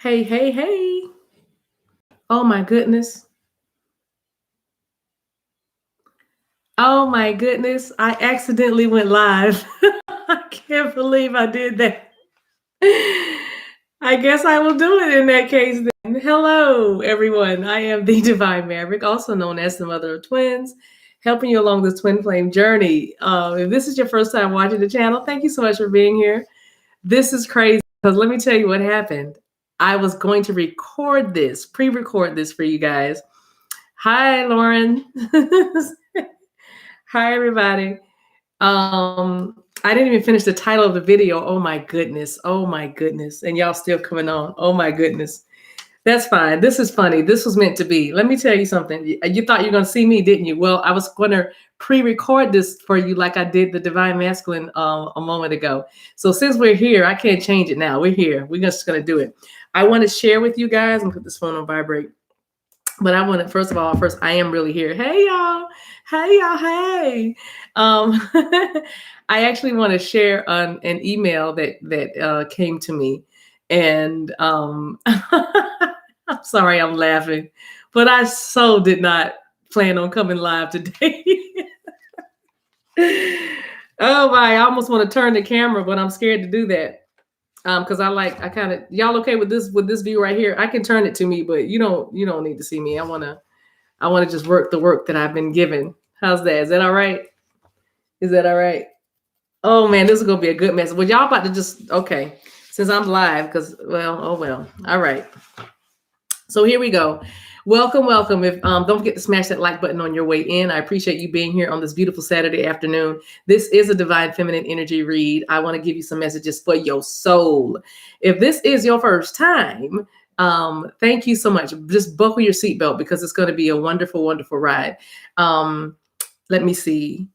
Hey, hey, hey. Oh my goodness. Oh my goodness. I accidentally went live. I can't believe I did that. I guess I will do it in that case then. Hello, everyone. I am the Divine Maverick, also known as the mother of twins, helping you along this twin flame journey. If this is your first time watching the channel, thank you so much for being here. This is crazy because let me tell you what happened. I was going to pre-record this for you guys. Hi, Lauren. Hi, everybody. I didn't even finish the title of the video. Oh my goodness. Oh my goodness. And y'all still coming on. Oh my goodness. That's fine. This is funny. This was meant to be. Let me tell you something. You thought you were going to see me, didn't you? Well, I was going to pre-record this for you like I did the Divine Masculine a moment ago. So since we're here, I can't change it now. We're here. We're just going to do it. I want to share with you guys and put this phone on vibrate. But I want to, first, I am really here. Hey, y'all. Hey, y'all. Hey. I actually want to share an email that came to me. And I'm sorry I'm laughing, but I so did not plan on coming live today. Oh my, I almost want to turn the camera, but I'm scared to do that. Because y'all okay with this view right here? I can turn it to me, but you don't need to see me. I wanna just work the work that I've been given. How's that? Is that all right? Is that all right? Oh man, this is gonna be a good mess. Well, y'all about to just okay, since I'm live, because oh well. All right. So here we go. Welcome. If don't forget to smash that like button on your way in. I appreciate you being here on this beautiful Saturday afternoon. This is a Divine Feminine Energy read. I want to give you some messages for your soul. If this is your first time, thank you so much. Just buckle your seatbelt because it's going to be a wonderful, wonderful ride. Let me see.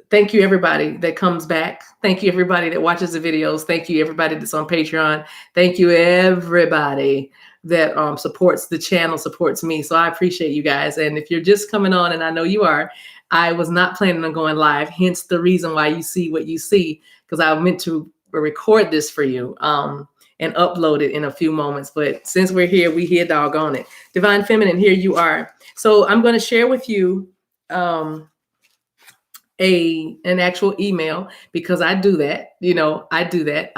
Thank you, everybody that comes back. Thank you, everybody that watches the videos. Thank you, everybody that's on Patreon. Thank you, everybody that supports the channel, supports me. So I appreciate you guys. And if you're just coming on, and I know you are, I was not planning on going live. Hence the reason why you see what you see, because I meant to record this for you and upload it in a few moments. But since we're here, we here, doggone it. Divine Feminine, here you are. So I'm going to share with you an actual email, because I do that, I do that.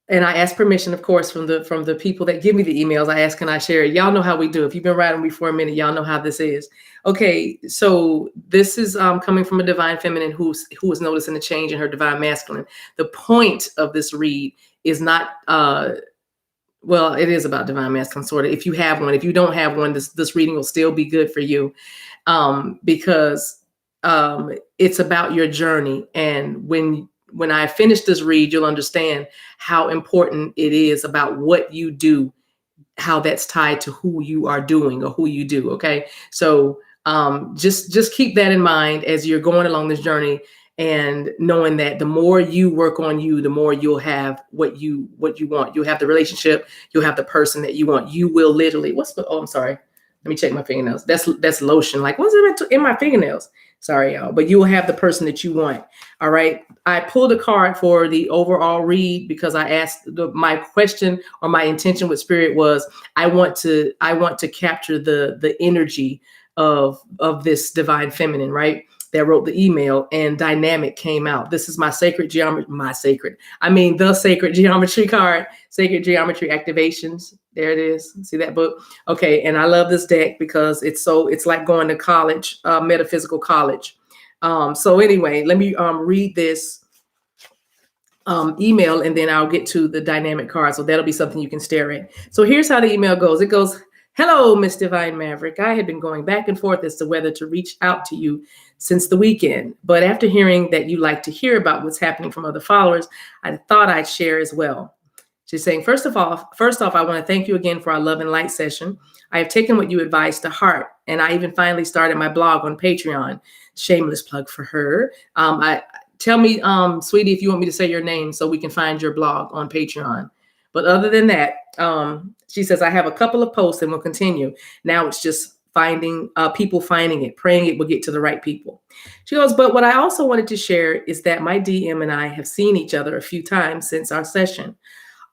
And I ask permission, of course, from the people that give me the emails. I ask, can I share it? Y'all know how we do. If you've been riding me for a minute, y'all know how this is. Okay, so this is coming from a Divine Feminine who is noticing a change in her Divine Masculine. The point of this read is not, well, it is about Divine Masculine, sort of. If you have one, if you don't have one, this reading will still be good for you, because it's about your journey. And when I finish this read, you'll understand how important it is about what you do, how that's tied to who you are doing or who you do. Okay. So just keep that in mind as you're going along this journey, and knowing that the more you work on you, the more you'll have what you want. You'll have the relationship, you'll have the person that you want. You will literally, I'm sorry. Let me check my fingernails. That's lotion. Like, what's it in my fingernails? Sorry, y'all. But you will have the person that you want. All right. I pulled a card for the overall read because I asked my question, or my intention with Spirit was, I want to capture the energy of this Divine Feminine, right? That wrote the email, and dynamic came out. This is the sacred geometry card, sacred geometry activations. There it is. See that book? Okay. And I love this deck because it's like going to college, metaphysical college. So anyway, let me read this email, and then I'll get to the dynamic card. So that'll be something you can stare at. So here's how the email goes. It goes, hello, Miss Divine Maverick. I had been going back and forth as to whether to reach out to you since the weekend, but after hearing that you like to hear about what's happening from other followers, I thought I'd share as well. She's saying, first off, I want to thank you again for our love and light session. I have taken what you advised to heart, and I even finally started my blog on Patreon. Shameless plug for her. Tell me, sweetie, if you want me to say your name so we can find your blog on Patreon. But other than that, she says, I have a couple of posts and we'll continue. Now it's just finding people finding it, praying it will get to the right people. She goes, but what I also wanted to share is that my DM and I have seen each other a few times since our session.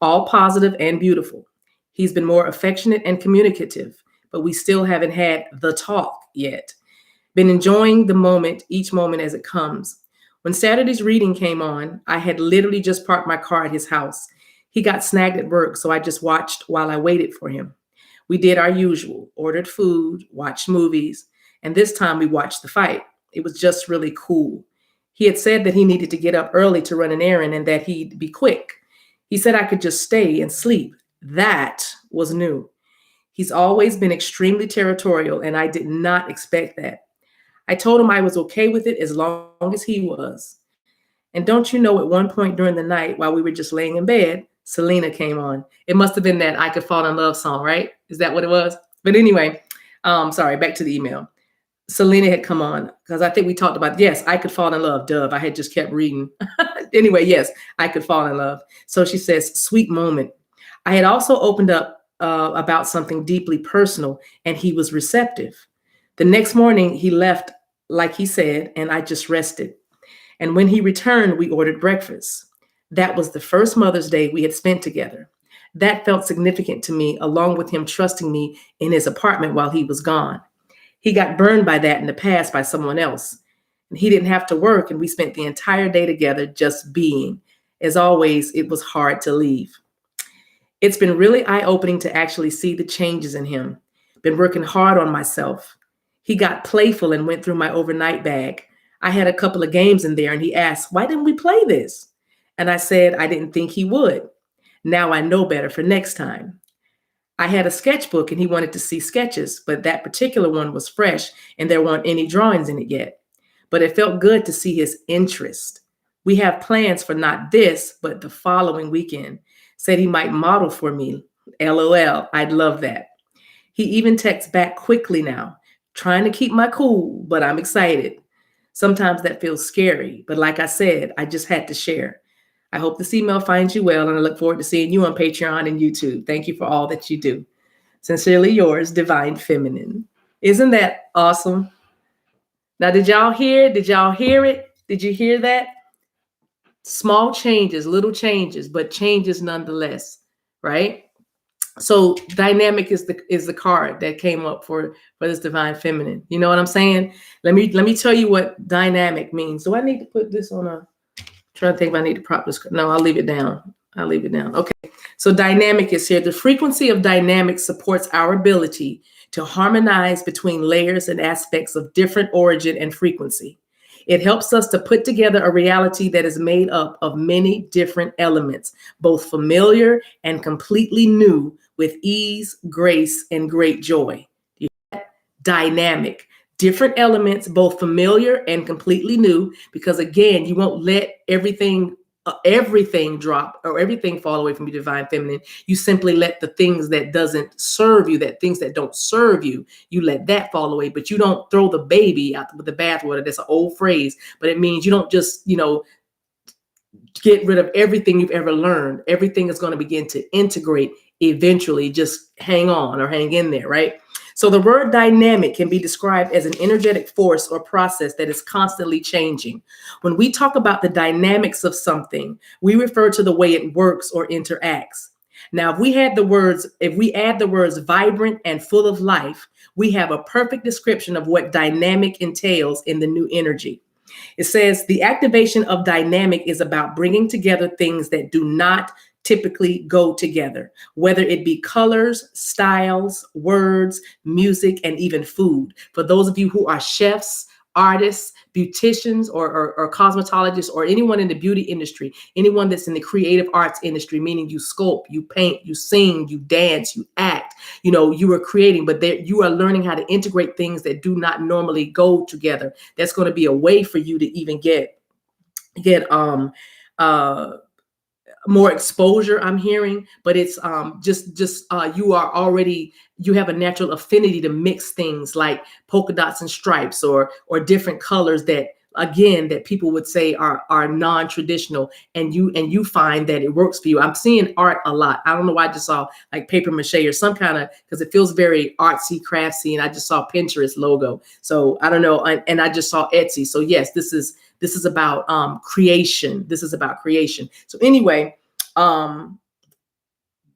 all positive and beautiful. He's been more affectionate and communicative, but we still haven't had the talk yet. Been enjoying the moment, each moment as it comes. When Saturday's reading came on, I had literally just parked my car at his house. He got snagged at work, so I just watched while I waited for him. We did our usual, ordered food, watched movies, and this time we watched the fight. It was just really cool. He had said that he needed to get up early to run an errand and that he'd be quick. He said I could just stay and sleep. That was new. He's always been extremely territorial, and I did not expect that. I told him I was okay with it as long as he was. And don't you know, at one point during the night, while we were just laying in bed, Selena came on. It must have been that I Could Fall in Love song, right? Is that what it was? But anyway, sorry, back to the email. Selena had come on because I think we talked about, yes, I Could Fall in Love, Dove. I had just kept reading. Anyway, yes, I Could Fall in Love. So she says, sweet moment. I had also opened up about something deeply personal, and he was receptive. The next morning, he left, like he said, and I just rested. And when he returned, we ordered breakfast. That was the first Mother's Day we had spent together. That felt significant to me, along with him trusting me in his apartment while he was gone. He got burned by that in the past by someone else. And he didn't have to work, and we spent the entire day together just being. As always, it was hard to leave. It's been really eye-opening to actually see the changes in him. Been working hard on myself. He got playful and went through my overnight bag. I had a couple of games in there, and he asked, why didn't we play this? And I said, I didn't think he would. Now I know better for next time. I had a sketchbook, and he wanted to see sketches, but that particular one was fresh, and there weren't any drawings in it yet. But it felt good to see his interest. We have plans for not this, but the following weekend. Said he might model for me. LOL, I'd love that. He even texts back quickly now, trying to keep my cool, but I'm excited. Sometimes that feels scary, but like I said, I just had to share. I hope this email finds you well, and I look forward to seeing you on Patreon and YouTube. Thank you for all that you do. Sincerely yours, Divine Feminine. Isn't that awesome? Now, did y'all hear? Did y'all hear it? Did you hear that? Small changes, little changes, but changes nonetheless, right? So dynamic is the card that came up for this Divine Feminine. You know what I'm saying? Let me tell you what dynamic means. Do I need to put this on a? Trying to think if I need to prop this. No, I'll leave it down. I'll leave it down. Okay. So dynamic is here. The frequency of dynamic supports our ability to harmonize between layers and aspects of different origin and frequency. It helps us to put together a reality that is made up of many different elements, both familiar and completely new, with ease, grace, and great joy. Dynamic. Different elements, both familiar and completely new, because again, you won't let everything drop or everything fall away from your Divine Feminine. You simply let the things that doesn't serve you, that things that don't serve you, you let that fall away, but you don't throw the baby out with the bathwater. That's an old phrase, but it means you don't just, get rid of everything you've ever learned. Everything is going to begin to integrate eventually. Just hang on or hang in there, right? So the word dynamic can be described as an energetic force or process that is constantly changing. When we talk about the dynamics of something, we refer to the way it works or interacts. Now, if we add the words vibrant and full of life, we have a perfect description of what dynamic entails in the new energy. It says the activation of dynamic is about bringing together things that do not typically go together, whether it be colors, styles, words, music, and even food. For those of you who are chefs, artists, beauticians, or cosmetologists, or anyone in the beauty industry, anyone that's in the creative arts industry, meaning you sculpt, you paint, you sing, you dance, you act, you are creating, but you are learning how to integrate things that do not normally go together. That's going to be a way for you to even get more exposure, I'm hearing, but it's you have a natural affinity to mix things like polka dots and stripes or different colors that people would say are non-traditional, and you find that it works for you. I'm seeing art a lot. I don't know why I just saw like paper mache or some kind of, because it feels very artsy, craftsy, and I just saw Pinterest logo. So I don't know, and I just saw Etsy. So yes, this is about creation. This is about creation. So anyway,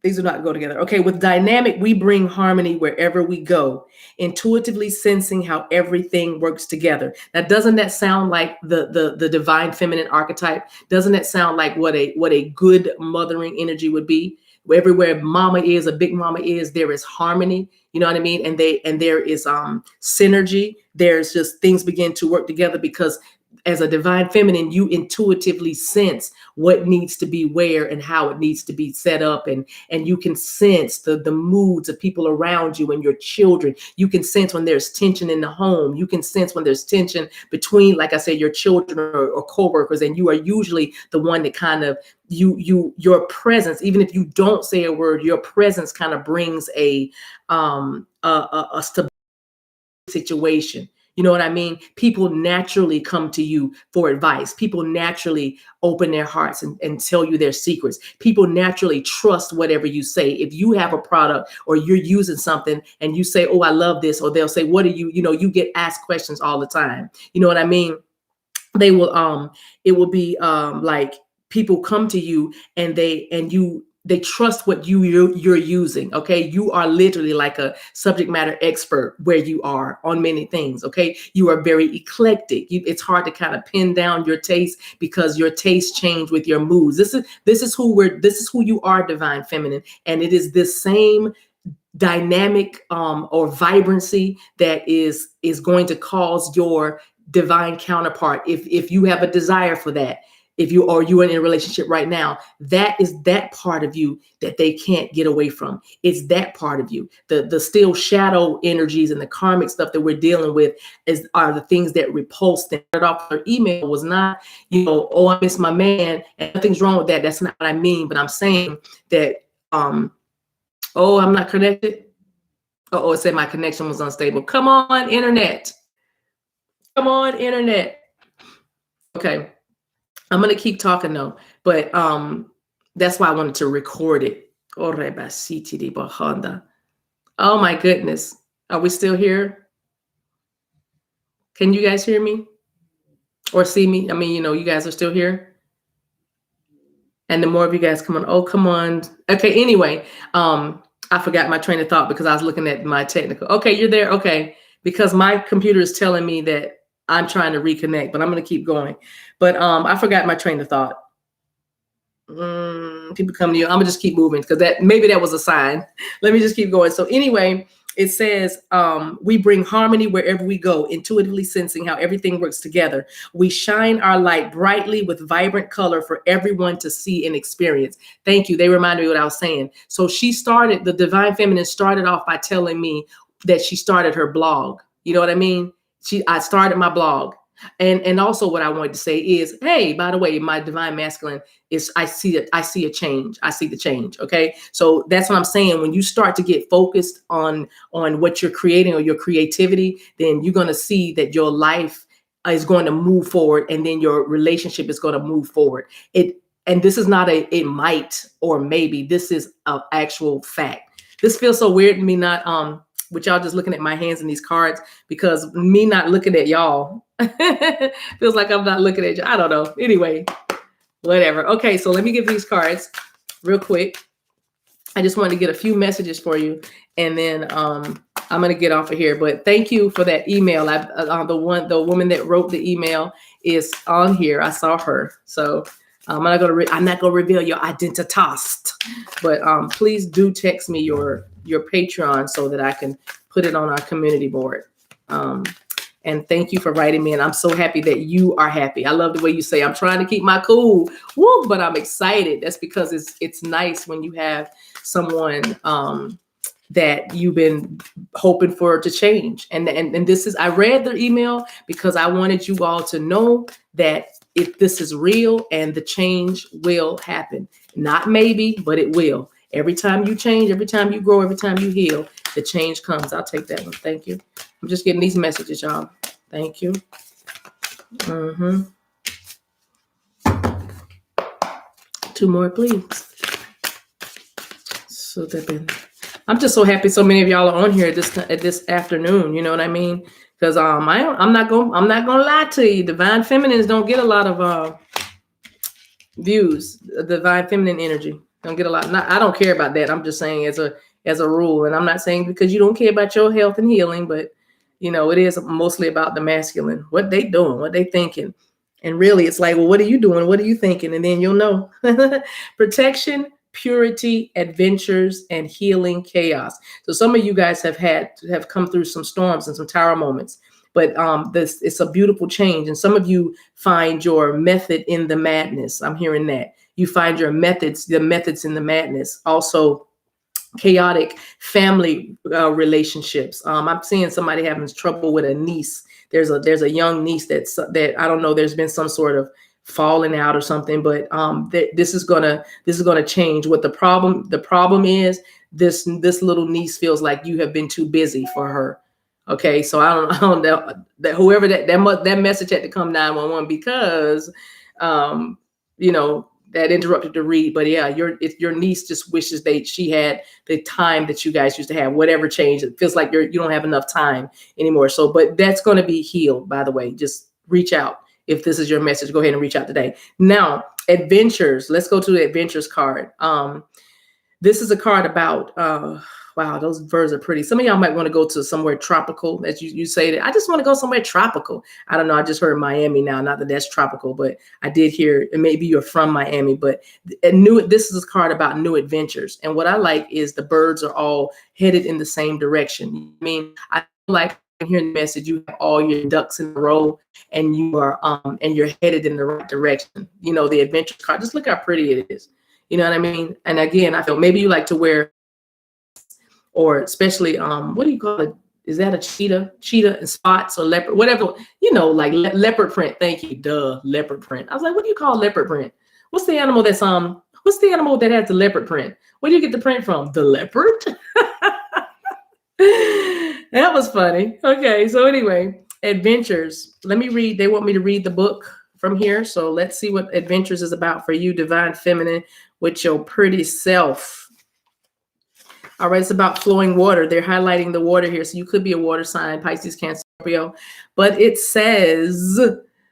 These do not go together. Okay, with dynamic, we bring harmony wherever we go, intuitively sensing how everything works together. Now, doesn't that sound like the divine feminine archetype? Doesn't that sound like what a good mothering energy would be? Everywhere mama is, a big mama is, there is harmony. You know what I mean? And there is synergy. There's just things begin to work together because as a divine feminine, you intuitively sense what needs to be where and how it needs to be set up. And you can sense the moods of people around you and your children. You can sense when there's tension in the home. You can sense when there's tension between, like I said, your children or coworkers. And you are usually the one that kind of, your presence, even if you don't say a word, your presence kind of brings a stability situation. You know what I mean? People naturally come to you for advice. People naturally open their hearts and tell you their secrets. People naturally trust whatever you say. If you have a product or you're using something and you say, oh, I love this, or they'll say, what are you, you get asked questions all the time. You know what I mean? They will, it will be like people come to you and they trust what you're using. Okay. You are literally like a subject matter expert where you are on many things. Okay. You are very eclectic. It's hard to kind of pin down your taste because your tastes change with your moods. This is who you are, divine feminine. And it is this same dynamic or vibrancy that is going to cause your divine counterpart, if you have a desire for that, if you're in a relationship right now, that is that part of you that they can't get away from. It's that part of you. The still shadow energies and the karmic stuff that we're dealing with are the things that repulse them. Off her email was not, oh, I miss my man, and nothing's wrong with that. That's not what I mean. But I'm saying that, oh, I'm not connected. Oh, it said my connection was unstable. Come on, internet. Come on, internet. Okay. I'm going to keep talking though, but that's why I wanted to record it. Oh my goodness. Are we still here? Can you guys hear me or see me? I mean, you guys are still here. And the more of you guys come on, oh, come on. Okay. Anyway, I forgot my train of thought because I was looking at my technical. Okay. You're there. Okay. Because my computer is telling me that I'm trying to reconnect, but I'm going to keep going. But I forgot my train of thought. People come to you. I'm gonna just keep moving because maybe that was a sign. Let me just keep going. So anyway, it says we bring harmony wherever we go, intuitively sensing how everything works together. We shine our light brightly with vibrant color for everyone to see and experience. Thank you. They reminded me what I was saying. So the divine feminine started off by telling me that she started her blog. You know what I mean? I started my blog. And also what I wanted to say is, hey, by the way, my divine masculine is, I see a change. I see the change. Okay. So that's what I'm saying. When you start to get focused on what you're creating or your creativity, then you're going to see that your life is going to move forward. And then your relationship is going to move forward. And this is not it might, or maybe. This is an actual fact. This feels so weird to me, not, with y'all just looking at my hands and these cards, because me not looking at y'all feels like I'm not looking at you. I don't know. Anyway, whatever. Okay, so let me give these cards real quick. I just wanted to get a few messages for you, and then I'm gonna get off of here. But thank you for that email. The woman that wrote the email is on here. I saw her. So I'm not gonna reveal your identitas, but please do text me your Patreon so that I can put it on our community board. And thank you for writing me. And I'm so happy that you are happy. I love the way you say, I'm trying to keep my cool. Woo, but I'm excited. That's because it's nice when you have someone that you've been hoping for to change. And this is, I read the email because I wanted you all to know that if this is real and the change will happen. Not maybe, but it will. Every time you change, every time you grow, every time you heal, the change comes. I'll take that one. Thank you. I'm just getting these messages, y'all. Thank you. Two more, please. So I'm just so happy so many of y'all are on here at this afternoon. You know what I mean? Because I'm not gonna lie to you. Divine feminines don't get a lot of views. Divine feminine energy. Don't get a lot. I don't care about that. I'm just saying as a rule, and I'm not saying because you don't care about your health and healing, but it is mostly about the masculine. What they doing, what they thinking, and really, it's like, well, what are you doing? What are you thinking? And then you'll know. Protection, purity, adventures, and healing chaos. So some of you guys have come through some storms and some tower moments. But this it's a beautiful change. And some of you find your method in the madness. I'm hearing that. You find your methods, the methods in the madness. Also, chaotic family relationships. I'm seeing somebody having trouble with a niece. There's a young niece that I don't know. There's been some sort of falling out or something, but this is gonna change. What the problem is, this little niece feels like you have been too busy for her. Okay, so I don't know that whoever that message had to come 911 because that interrupted the read. But yeah, your niece just wishes she had the time that you guys used to have. Whatever changed, it feels like you don't have enough time anymore. So, but that's going to be healed. By the way, just reach out if this is your message. Go ahead and reach out today. Now, adventures. Let's go to the adventures card. This is a card about. Wow, those birds are pretty. Some of y'all might want to go to somewhere tropical, as you say that. I just want to go somewhere tropical. I don't know. I just heard Miami now. Not that that's tropical, but I did hear, and maybe you're from Miami, but this is a card about new adventures. And what I like is the birds are all headed in the same direction. I mean, I like hearing the message. You have all your ducks in a row and you're headed in the right direction. The adventure card, just look how pretty it is. You know what I mean? And again, I feel maybe you like to wear, or especially what do you call it? Is that a cheetah and spots or leopard, whatever, like leopard print. Thank you. Leopard print. I was like, what do you call leopard print? What's the animal that has the leopard print? Where do you get the print from? The leopard. That was funny. Okay, so anyway, adventures. Let me read. They want me to read the book from here, so let's see what adventures is about for you, divine feminine, with your pretty self. All right, it's about flowing water. They're highlighting the water here. So you could be a water sign, Pisces, Cancer, Scorpio. But it says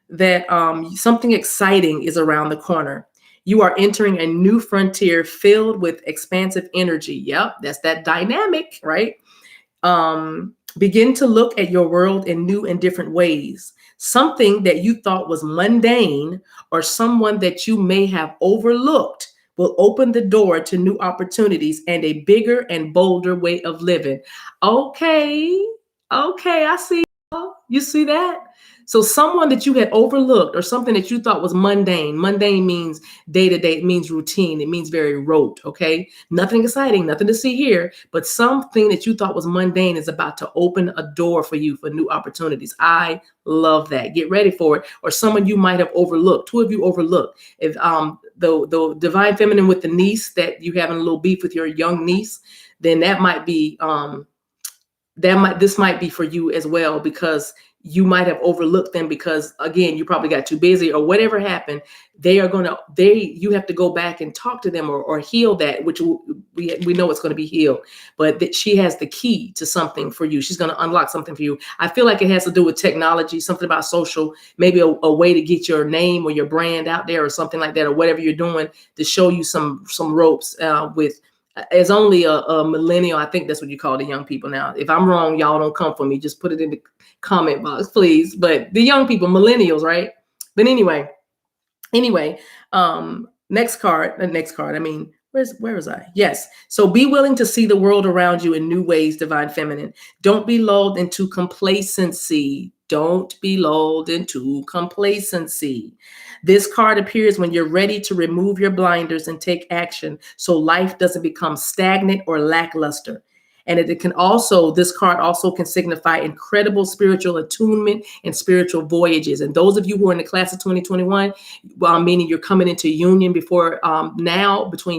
that something exciting is around the corner. You are entering a new frontier filled with expansive energy. Yep, that's that dynamic, right? Begin to look at your world in new and different ways. Something that you thought was mundane or someone that you may have overlooked will open the door to new opportunities and a bigger and bolder way of living. Okay, I see. You see that? So someone that you had overlooked or something that you thought was mundane. Mundane means day-to-day. It means routine. It means very rote, okay? Nothing exciting, nothing to see here, but something that you thought was mundane is about to open a door for you for new opportunities. I love that. Get ready for it. Or someone you might have overlooked. Who have you overlooked? If the divine feminine with the niece that you having a little beef with your young niece, then that might be this might be for you as well, because you might have overlooked them because, again, you probably got too busy or whatever happened. You have to go back and talk to them or heal that, which we know it's going to be healed, but that she has the key to something for you. She's going to unlock something for you. I feel like it has to do with technology, something about social, maybe a way to get your name or your brand out there or something like that, or whatever you're doing to show you some ropes with. As only a millennial, I think that's what you call the young people now. If I'm wrong, y'all don't come for me. Just put it in the comment box, please. But the young people, millennials, right? But anyway, next card. I mean, where was I? Yes. So be willing to see the world around you in new ways, divine feminine. Don't be lulled into complacency. Don't be lulled into complacency. This card appears when you're ready to remove your blinders and take action so life doesn't become stagnant or lackluster. And this card also can signify incredible spiritual attunement and spiritual voyages. And those of you who are in the class of 2021, meaning you're coming into union between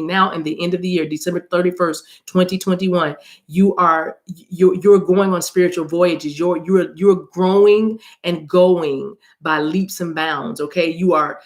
now and the end of the year, December 31st, 2021, you're going on spiritual voyages. You're growing and going by leaps and bounds. Okay. Your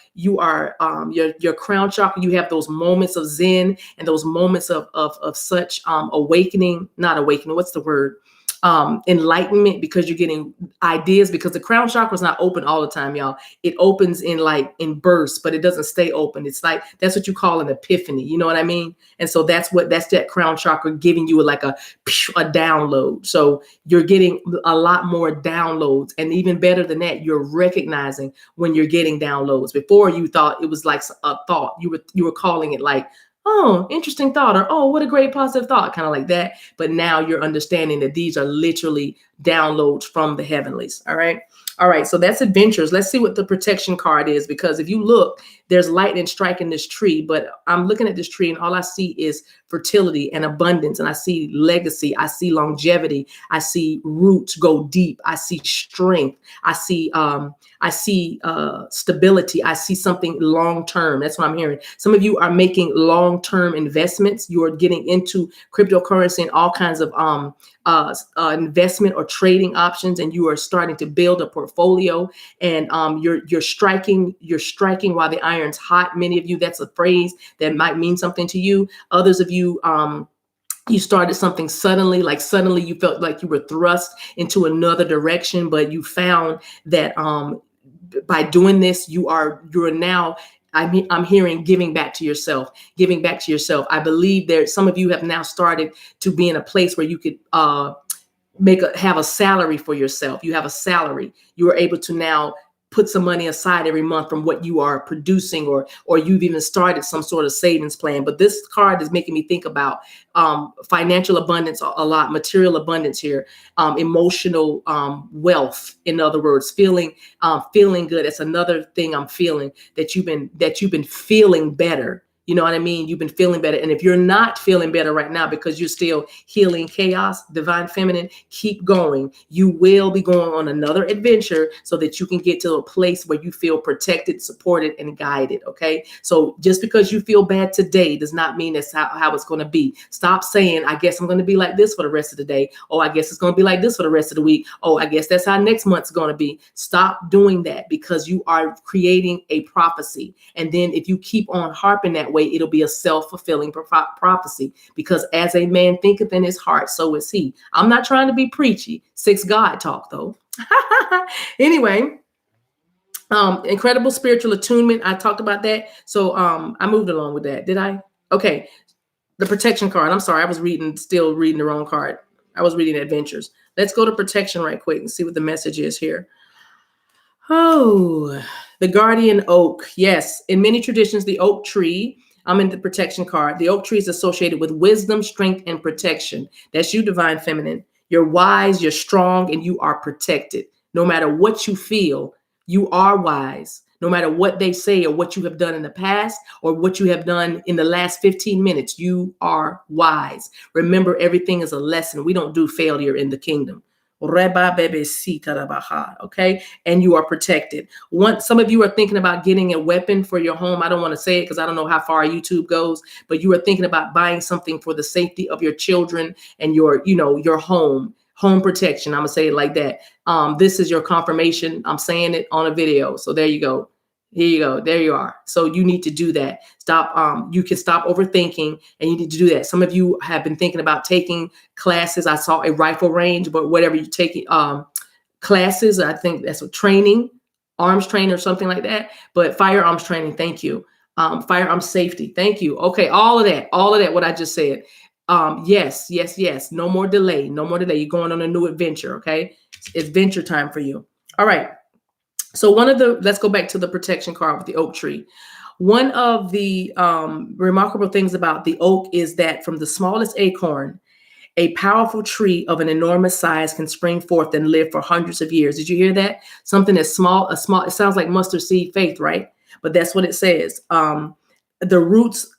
crown chakra, you have those moments of Zen and those moments of such not awakening. What's the word? enlightenment, because you're getting ideas, because the crown chakra is not open all the time, y'all. It opens in bursts, but it doesn't stay open. It's like, that's what you call an epiphany. You know what I mean? And so that's that crown chakra giving you like a download. So you're getting a lot more downloads. And even better than that, you're recognizing when you're getting downloads. Before, you thought it was like a thought. You were calling it like, oh, interesting thought, or oh, what a great positive thought, kind of like that. But now you're understanding that these are literally downloads from the heavenlies. All right. All right. So that's adventures. Let's see what the protection card is, because if you look, there's lightning striking this tree, but I'm looking at this tree and all I see is fertility and abundance. And I see legacy. I see longevity. I see roots go deep. I see strength. I see stability. I see something long-term. That's what I'm hearing. Some of you are making long-term investments. You are getting into cryptocurrency and all kinds of investment or trading options, and you are starting to build a portfolio. And you're striking while the iron's hot. Many of you, that's a phrase that might mean something to you. Others of you, you started something suddenly, like suddenly you felt like you were thrust into another direction, but you found that by doing this, you're now, I'm hearing giving back to yourself. I believe there, some of you have now started to be in a place where you could have a salary for yourself. You have a salary. You are able to now put some money aside every month from what you are producing, or you've even started some sort of savings plan. But this card is making me think about financial abundance a lot, material abundance here, emotional wealth. In other words, feeling good. That's another thing I'm feeling, that you've been feeling better. You know what I mean? You've been feeling better. And if you're not feeling better right now because you're still healing chaos, divine feminine, keep going. You will be going on another adventure so that you can get to a place where you feel protected, supported, and guided. Okay. So just because you feel bad today does not mean that's how it's going to be. Stop saying, I guess I'm going to be like this for the rest of the day. Oh, I guess it's going to be like this for the rest of the week. Oh, I guess that's how next month's going to be. Stop doing that, because you are creating a prophecy. And then if you keep on harping that way, it'll be a self-fulfilling prophecy, because as a man thinketh in his heart, so is he. I'm not trying to be preachy. 6 God talk though. Anyway, incredible spiritual attunement. I talked about that. So I moved along with that. Did I? Okay. The protection card. I'm sorry. I was still reading the wrong card. I was reading adventures. Let's go to protection right quick and see what the message is here. Oh, the guardian oak. Yes. In many traditions, the oak tree, I'm in the protection card. The oak tree is associated with wisdom, strength, and protection. That's you, divine feminine. You're wise, you're strong, and you are protected. No matter what you feel, you are wise. No matter what they say or what you have done in the past or what you have done in the last 15 minutes, you are wise. Remember, everything is a lesson. We don't do failure in the kingdom. Okay, and you are protected. Some of you are thinking about getting a weapon for your home. I don't want to say it because I don't know how far YouTube goes, but you are thinking about buying something for the safety of your children and your home protection. I'm gonna say it like that. This is your confirmation. I'm saying it on a video, so there you go. Here you go. There you are. So you need to do that. Stop. You can stop overthinking, and you need to do that. Some of you have been thinking about taking classes. I saw a rifle range, but whatever you take, classes, I think that's a training, arms training or something like that. But firearms training. Thank you. Firearm safety. Thank you. Okay. All of that. What I just said. Yes. No more delay. You're going on a new adventure. Okay. It's adventure time for you. All right. So let's go back to the protection card with the oak tree. One of the remarkable things about the oak is that from the smallest acorn, a powerful tree of an enormous size can spring forth and live for hundreds of years. Did you hear that? Something as small, it sounds like mustard seed faith, right? But that's what it says. The roots,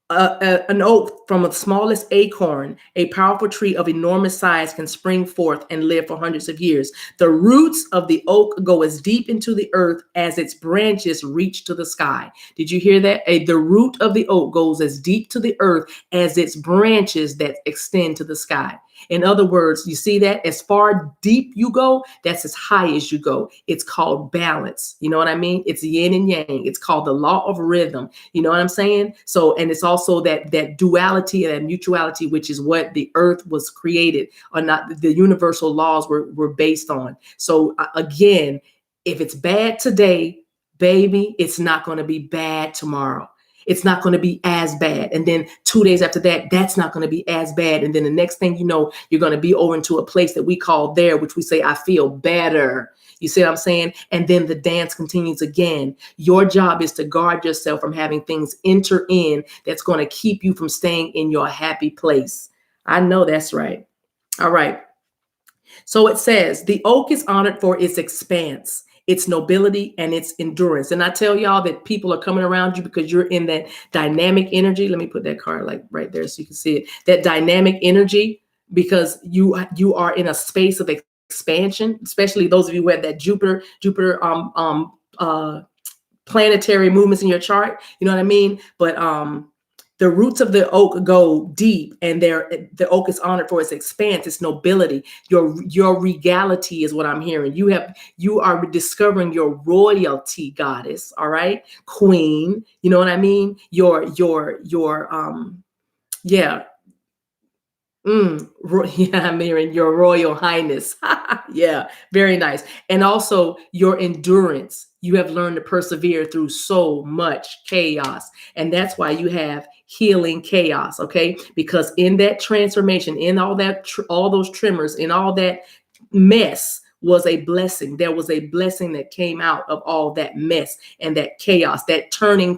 an oak from the smallest acorn, a powerful tree of enormous size can spring forth and live for hundreds of years. The roots of the oak go as deep into the earth as its branches reach to the sky. Did you hear that? The root of the oak goes as deep to the earth as its branches that extend to the sky. In other words, you see that as far deep you go, that's as high as you go. It's called balance. You know what I mean? It's yin and yang. It's called the law of rhythm. You know what I'm saying? So, and it's also that duality and that mutuality, which is what the earth was created, or not, the universal laws were based on. So again, if it's bad today, baby, it's not going to be bad tomorrow. It's not going to be as bad. And then 2 days after that, that's not going to be as bad. And then the next thing you know, you're going to be over into a place that we call there, which we say, I feel better. You see what I'm saying? And then the dance continues again. Your job is to guard yourself from having things enter in that's going to keep you from staying in your happy place. I know that's right. All right. So it says, the oak is honored for its expanse, its nobility, and its endurance. And I tell y'all that people are coming around you because you're in that dynamic energy. Let me put that card like right there so you can see it. That dynamic energy, because you are in a space of expansion, especially those of you who have that Jupiter planetary movements in your chart. You know what I mean? But the roots of the oak go deep, and the oak is honored for its expanse, its nobility. Your regality is what I'm hearing. You are discovering your royalty, goddess. All right, queen. You know what I mean? Yeah. Yeah, I'm hearing your royal highness. Yeah, very nice. And also your endurance. You have learned to persevere through so much chaos. And that's why you have healing chaos, okay? Because in that transformation, in all that, all those tremors, in all that mess was a blessing. There was a blessing that came out of all that mess and that chaos, that turning,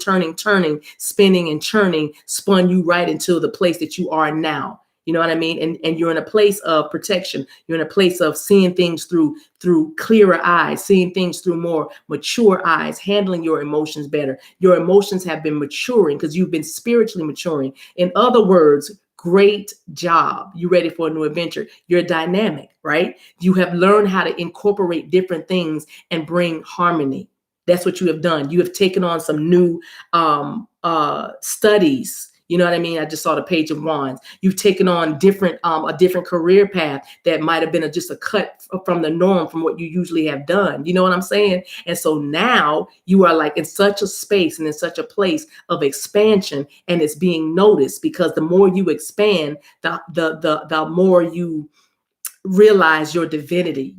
spinning and churning spun you right into the place that you are now. You know what I mean? And you're in a place of protection. You're in a place of seeing things through clearer eyes, seeing things through more mature eyes, handling your emotions better. Your emotions have been maturing because you've been spiritually maturing. In other words, great job. You ready for a new adventure? You're dynamic, right? You have learned how to incorporate different things and bring harmony. That's what you have done. You have taken on some new studies. You know what I mean? I just saw the Page of Wands. You've taken on a different career path that might have been just a cut from the norm from what you usually have done. You know what I'm saying? And so now you are like in such a space and in such a place of expansion, and it's being noticed because the more you expand, the more you realize your divinity,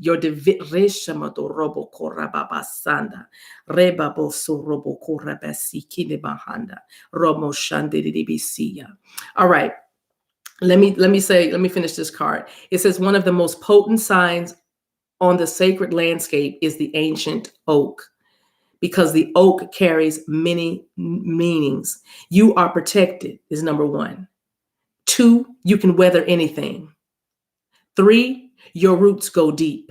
all right. Let me finish this card. It says one of the most potent signs on the sacred landscape is the ancient oak, because the oak carries many meanings. You are protected is number one. 2, you can weather anything. 3, your roots go deep.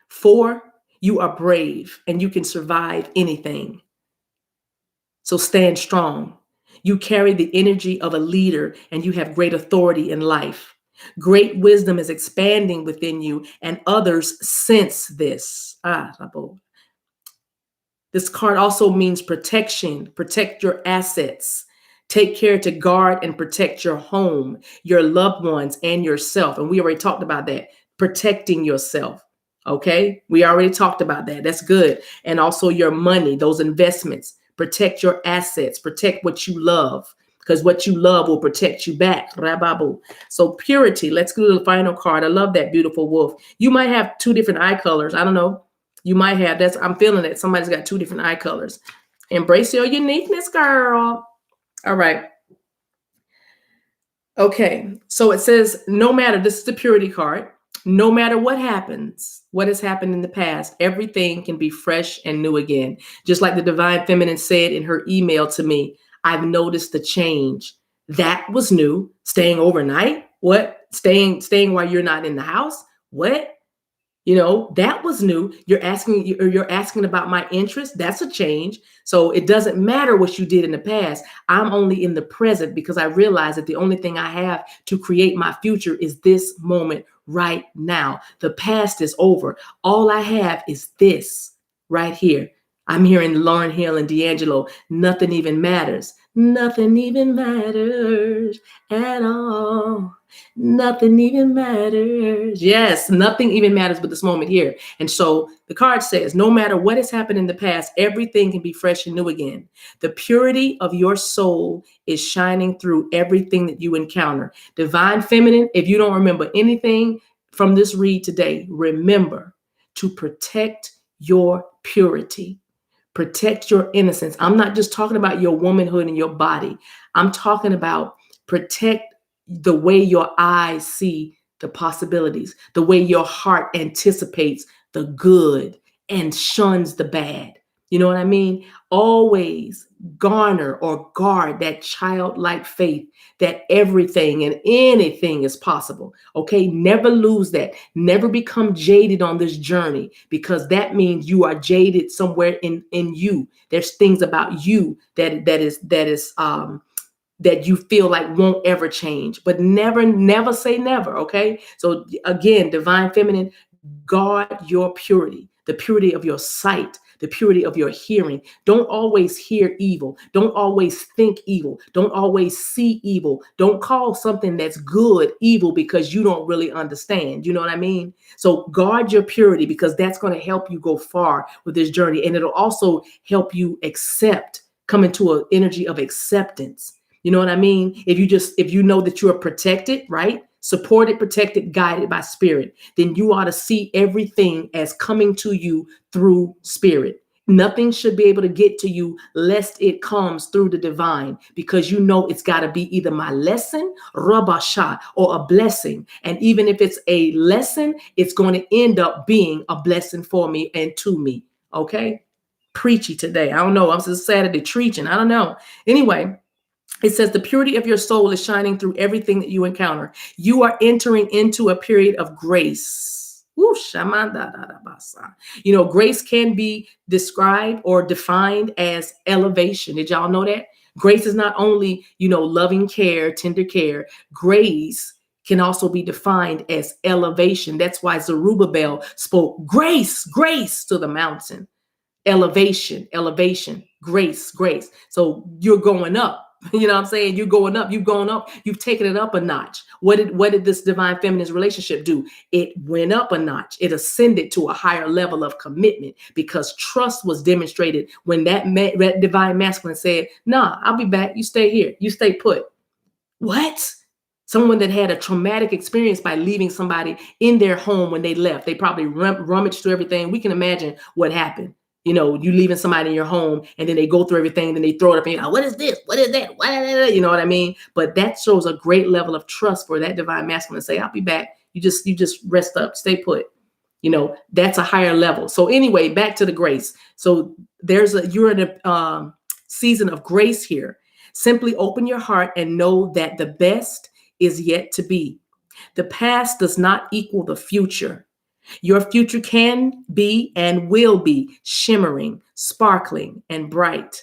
4, you are brave and you can survive anything. So stand strong. You carry the energy of a leader and you have great authority in life. Great wisdom is expanding within you and others sense this. This card also means protection. Protect your assets. Take care to guard and protect your home, your loved ones, and yourself. And we already talked about that. Protecting yourself. Okay? We already talked about that. That's good. And also your money, those investments. Protect your assets. Protect what you love, because what you love will protect you back. Rababu. So purity. Let's go to the final card. I love that beautiful wolf. You might have 2 different eye colors. I don't know. You might have. I'm feeling it. Somebody's got 2 different eye colors. Embrace your uniqueness, girl. All right. Okay. So it says, no matter, this is the purity card. No matter what happens, what has happened in the past, everything can be fresh and new again. Just like the Divine Feminine said in her email to me, I've noticed the change. That was new. Staying overnight? What? Staying while you're not in the house? What? You know, that was new. You're asking about my interest. That's a change. So it doesn't matter what you did in the past. I'm only in the present because I realize that the only thing I have to create my future is this moment right now. The past is over. All I have is this right here. I'm hearing Lauryn Hill and D'Angelo. Nothing even matters. Nothing even matters at all. Nothing even matters. Yes, nothing even matters but this moment here. And so the card says, no matter what has happened in the past, everything can be fresh and new again. The purity of your soul is shining through everything that you encounter. Divine Feminine, if you don't remember anything from this read today, remember to protect your purity. Protect your innocence. I'm not just talking about your womanhood and your body. I'm talking about protect the way your eyes see the possibilities, the way your heart anticipates the good and shuns the bad. You know what I mean? Always garner or guard that childlike faith that everything and anything is possible. Okay, never lose that. Never become jaded on this journey, because that means you are jaded somewhere in you. There's things about you that you feel like won't ever change. But never say never. Okay, so again, Divine Feminine, guard your purity, the purity of your sight, the purity of your hearing. Don't always hear evil. Don't always think evil. Don't always see evil. Don't call something that's good evil because you don't really understand. You know what I mean? So guard your purity, because that's going to help you go far with this journey. And it'll also help you come into an energy of acceptance. You know what I mean? If you know that you are protected, right? Supported, protected, guided by spirit, then you ought to see everything as coming to you through spirit. Nothing should be able to get to you lest it comes through the divine, because you know it's got to be either my lesson, rabasha, or a blessing. And even if it's a lesson, it's going to end up being a blessing for me and to me. Okay? Preachy today. I don't know. I'm just Saturday preaching. I don't know. Anyway, it says the purity of your soul is shining through everything that you encounter. You are entering into a period of grace. Ooh, you know, grace can be described or defined as elevation. Did y'all know that? Grace is not only, loving care, tender care. Grace can also be defined as elevation. That's why Zerubbabel spoke grace, grace to the mountain. Elevation, grace. So you're going up. You know what I'm saying? You're going up. You've gone up. You've taken it up a notch. What did this divine feminine relationship do? It went up a notch. It ascended to a higher level of commitment, because trust was demonstrated when that divine masculine said, "Nah, I'll be back. You stay here. You stay put." What? Someone that had a traumatic experience by leaving somebody in their home when they left. They probably rummaged through everything. We can imagine what happened. You leaving somebody in your home, and then they go through everything, and then they throw it up and you're like, what is this? What is that? What? You know what I mean? But that shows a great level of trust for that divine masculine to say, I'll be back. You just rest up, stay put. That's a higher level. So anyway, back to the grace. So you're in a season of grace here. Simply open your heart and know that the best is yet to be. The past does not equal the future. Your future can be and will be shimmering, sparkling, and bright.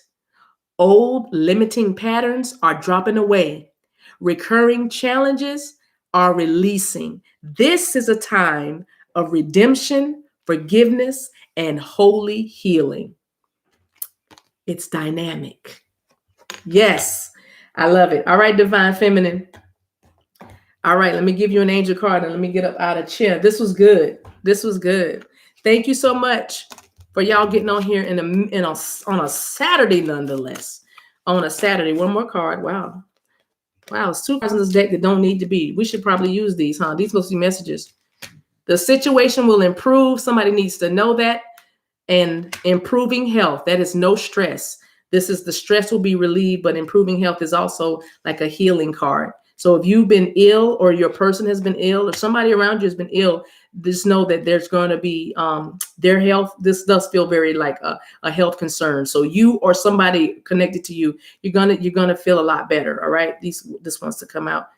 Old limiting patterns are dropping away. Recurring challenges are releasing. This is a time of redemption, forgiveness, and holy healing. It's dynamic. Yes, I love it. All right, Divine Feminine. All right, let me give you an angel card and let me get up out of chair. This was good. Thank you so much for y'all getting on here on a Saturday, nonetheless. On a Saturday. One more card. Wow. It's 2 cards in this deck that don't need to be. We should probably use these, huh? These must be messages. The situation will improve. Somebody needs to know that. And improving health. That is no stress. This is the stress will be relieved, but improving health is also like a healing card. So if you've been ill, or your person has been ill, or somebody around you has been ill, just know that there's going to be their health. This does feel very like a health concern. So you or somebody connected to you, you're gonna feel a lot better. All right. This wants to come out.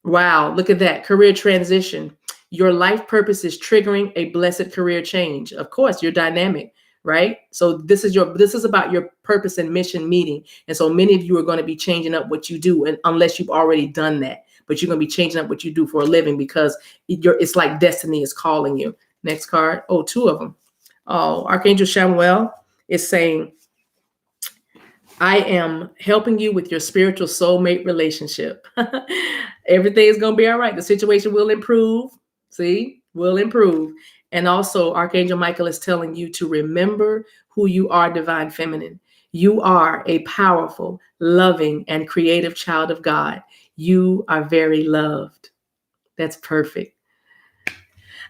Wow, look at that. Career transition. Your life purpose is triggering a blessed career change. Of course, you're dynamic, right? So this is about your purpose and mission meeting. And so many of you are going to be changing up what you do, and unless you've already done that, but you're going to be changing up what you do for a living, because it's like destiny is calling you. Next card. Oh, 2 of them. Oh, Archangel Samuel is saying, I am helping you with your spiritual soulmate relationship. Everything's going to be all right. The situation will improve. See, will improve. And also, Archangel Michael is telling you to remember who you are, Divine Feminine. You are a powerful, loving, and creative child of God. You are very loved. That's perfect.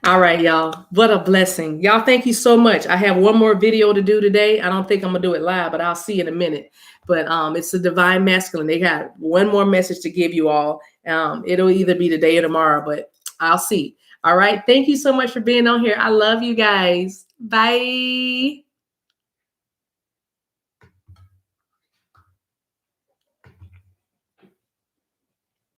All right, y'all. What a blessing. Y'all, thank you so much. I have one more video to do today. I don't think I'm gonna do it live, but I'll see in a minute. But it's the Divine Masculine. They got one more message to give you all. It'll either be today or tomorrow, but I'll see. All right. Thank you so much for being on here. I love you guys. Bye.